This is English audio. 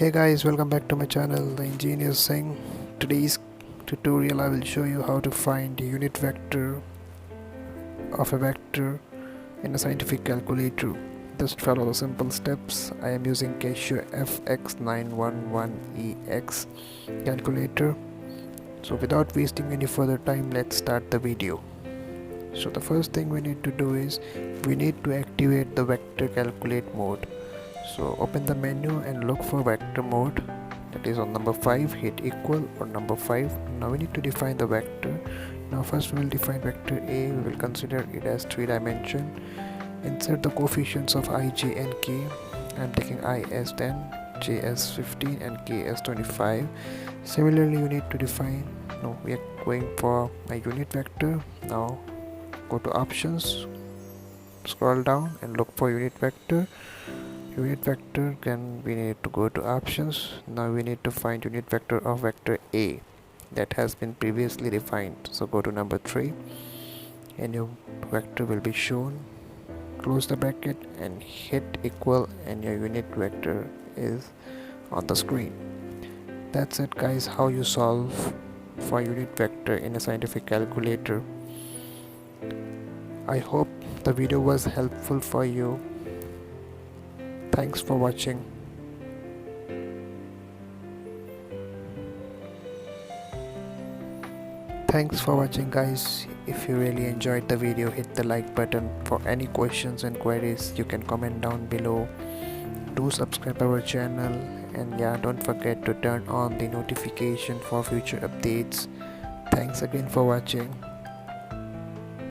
Hey guys, welcome back to my channel, The Engineer Singh. Today's tutorial I will show you how to find the unit vector of a vector in a scientific calculator. Just follow the simple steps. I am using Casio FX911EX calculator. So without wasting any further time, let's start the video. So the first thing we need to do is we need to activate the vector calculate mode. So open the menu and look for vector mode, that is on number 5, hit equal or number 5. Now we need to define the vector. Now first we will define vector A. We will consider it as 3 dimension. Insert the coefficients of I, j and k. I am taking I as 10, j as 15 and k as 25. Similarly you need to define, we are going for a unit vector. Now go to options, scroll down and look for unit vector. Then we need to go to options. Now we need to find unit vector of vector A that has been previously defined. So go to number 3 and your vector will be shown. Close the bracket and hit equal and your unit vector is on the screen. That's it guys, how you solve for unit vector in a scientific calculator. I hope the video was helpful for you. Thanks for watching. Thanks for watching guys. If you really enjoyed the video, hit the like button. For any questions and queries, you can comment down below. Do subscribe our channel and don't forget to turn on the notification for future updates. Thanks again for watching.